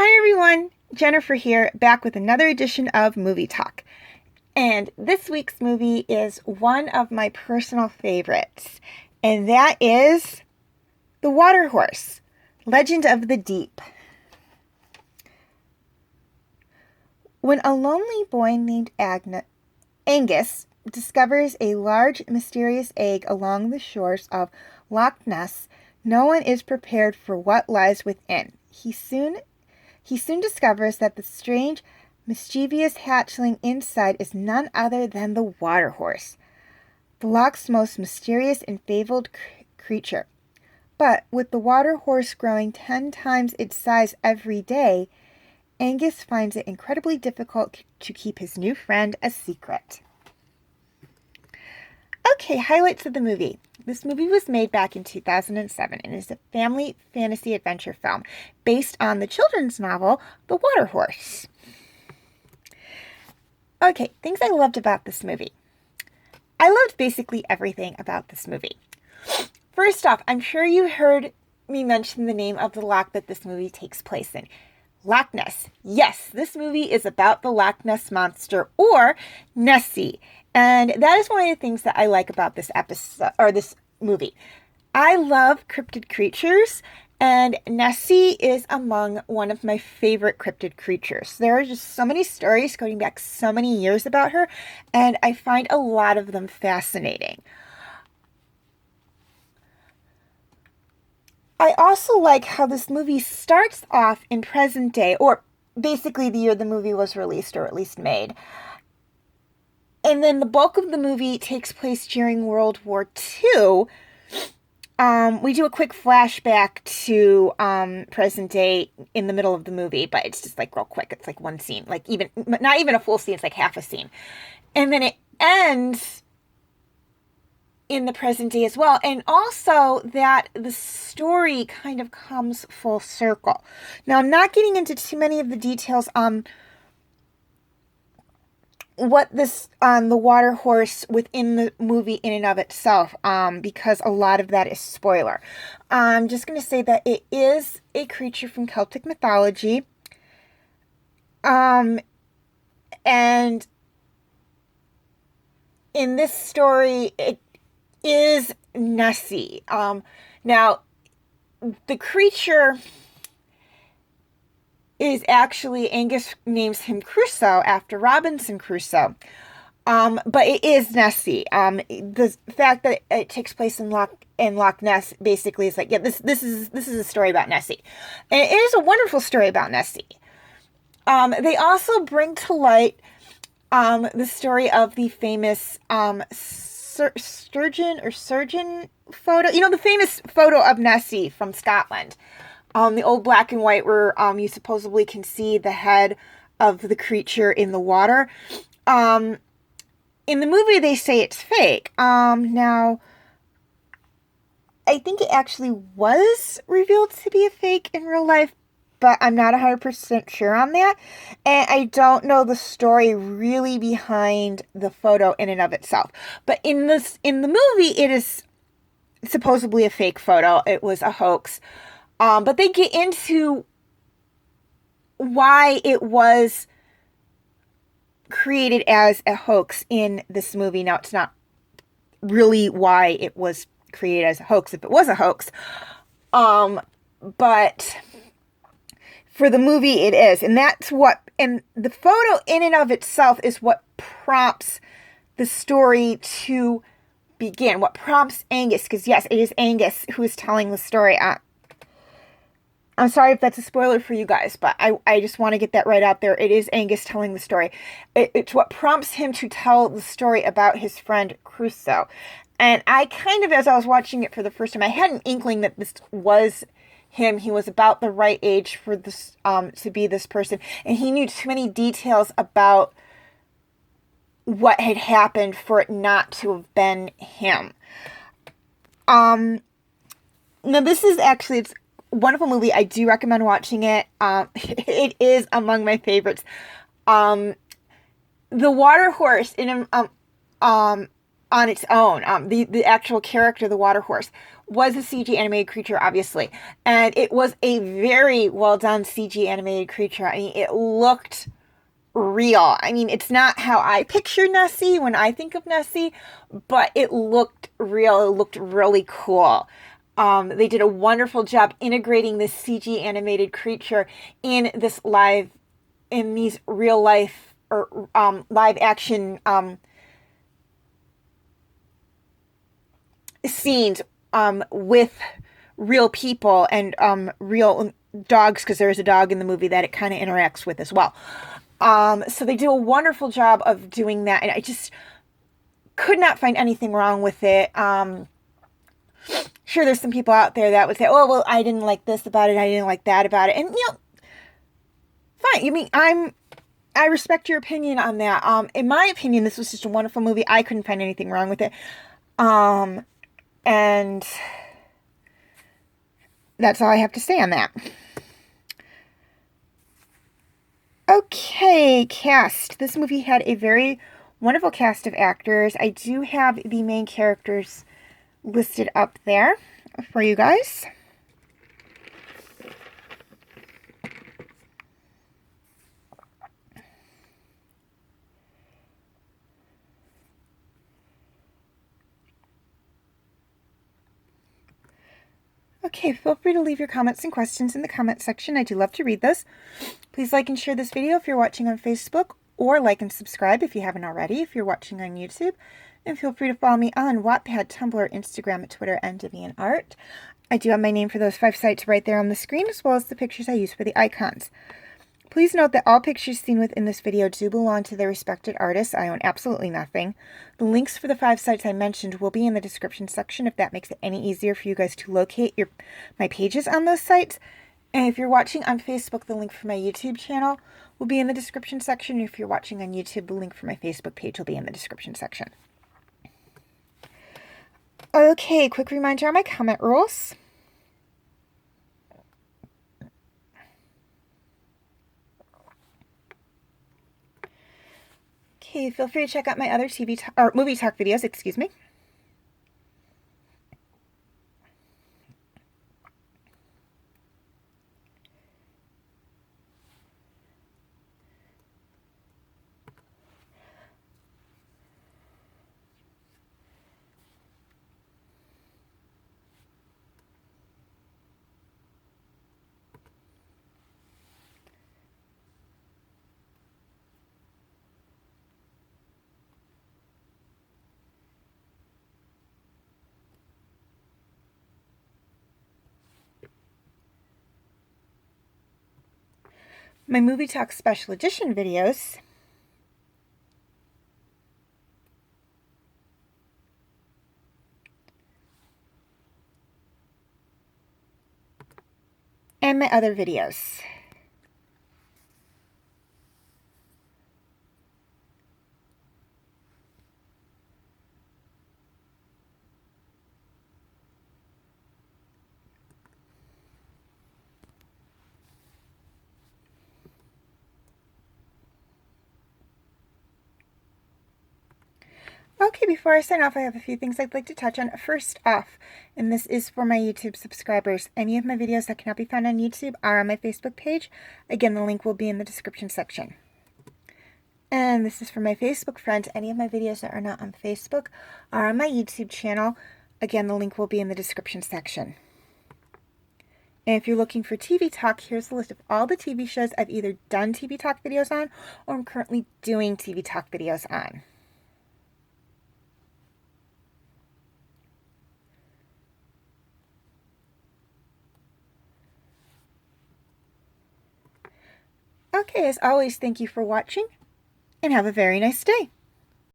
Hi everyone, Jennifer here, back with another edition of Movie Talk. And this week's movie is one of my personal favorites, and that is The Water Horse, Legend of the Deep. When a lonely boy named Angus discovers a large, mysterious egg along the shores of Loch Ness, no one is prepared for what lies within. He soon discovers that the strange, mischievous hatchling inside is none other than the water horse, the loch's most mysterious and fabled creature. But with the water horse growing 10 times its size every day, Angus finds it incredibly difficult to keep his new friend a secret. Okay, highlights of the movie. This movie was made back in 2007 and is a family fantasy adventure film based on the children's novel, The Water Horse. Okay, things I loved about this movie. I loved basically everything about this movie. First off, I'm sure you heard me mention the name of the loch that this movie takes place in. Loch Ness. Yes, this movie is about the Loch Ness Monster, or Nessie. And that is one of the things that I like about this episode, or this movie. I love cryptid creatures, and Nessie is among one of my favorite cryptid creatures. There are just so many stories going back so many years about her, and I find a lot of them fascinating. I also like how this movie starts off in present day, or basically the year the movie was released, or at least made. And then the bulk of the movie takes place during World War II. We do a quick flashback to present day in the middle of the movie, but it's just like real quick. It's like one scene, like not even a full scene. It's like half a scene. And then it ends in the present day as well. And also that the story kind of comes full circle. Now, I'm not getting into too many of the details on what this the water horse within the movie in and of itself, because a lot of that is spoiler. I'm just going to say that it is a creature from Celtic mythology, and in this story it is Nessie. Now the creature is actually, Angus names him Crusoe after Robinson Crusoe. But it is Nessie. The fact that it takes place in Loch Ness basically is like, yeah, this is a story about Nessie. And it is a wonderful story about Nessie. They also bring to light the story of the famous surgeon photo. You know, the famous photo of Nessie from Scotland. The old black and white where you supposedly can see the head of the creature in the water. In the movie, they say it's fake. Now, I think it actually was revealed to be a fake in real life, but I'm not 100% sure on that. And I don't know the story really behind the photo in and of itself. But in the movie, it is supposedly a fake photo. It was a hoax. But they get into why it was created as a hoax in this movie. Now, it's not really why it was created as a hoax, if it was a hoax. But for the movie, it is. And and the photo in and of itself is what prompts the story to begin. What prompts Angus, because yes, it is Angus who is telling the story. I'm sorry if that's a spoiler for you guys, but I just want to get that right out there. It is Angus telling the story. It's what prompts him to tell the story about his friend Crusoe. And I kind of, as I was watching it for the first time, I had an inkling that this was him. He was about the right age for this to be this person. And he knew too many details about what had happened for it not to have been him. Now, this is actually... it's wonderful movie. I do recommend watching it. It is among my favorites. The water horse on its own, the actual character, the water horse. was a CG animated creature, obviously. And it was a very well done CG animated creature. I mean, it looked real. I mean, it's not how I picture Nessie when I think of Nessie, but it looked real. It looked really cool. They did a wonderful job integrating this CG animated creature in these real life or live action scenes with real people and real dogs, because there is a dog in the movie that it kind of interacts with as well. So they do a wonderful job of doing that, and I just could not find anything wrong with it. Sure, there's some people out there that would say, "Oh, well, I didn't like this about it. I didn't like that about it," and fine. You mean I respect your opinion on that. In my opinion, this was just a wonderful movie. I couldn't find anything wrong with it. And that's all I have to say on that. Okay, cast. This movie had a very wonderful cast of actors. I do have the main characters listed up there for you guys. Okay, feel free to leave your comments and questions in the comment section. I do love to read those. Please like and share this video if you're watching on Facebook, or like and subscribe if you haven't already if you're watching on YouTube. And feel free to follow me on Wattpad, Tumblr, Instagram, Twitter, and DeviantArt. I do have my name for those 5 sites right there on the screen, as well as the pictures I use for the icons. Please note that all pictures seen within this video do belong to their respected artists. I own absolutely nothing. The links for the 5 sites I mentioned will be in the description section if that makes it any easier for you guys to locate my pages on those sites. And if you're watching on Facebook, the link for my YouTube channel will be in the description section. If you're watching on YouTube, the link for my Facebook page will be in the description section. Okay, quick reminder on my comment rules. Okay, feel free to check out my other movie talk videos, excuse me. My Movie Talk Special Edition videos, and my other videos. Okay, before I sign off, I have a few things I'd like to touch on. First off, and this is for my YouTube subscribers, any of my videos that cannot be found on YouTube are on my Facebook page. Again, the link will be in the description section. And this is for my Facebook friends. Any of my videos that are not on Facebook are on my YouTube channel. Again, the link will be in the description section. And if you're looking for TV talk, here's a list of all the TV shows I've either done TV talk videos on or I'm currently doing TV talk videos on. Okay, as always, thank you for watching, and have a very nice day.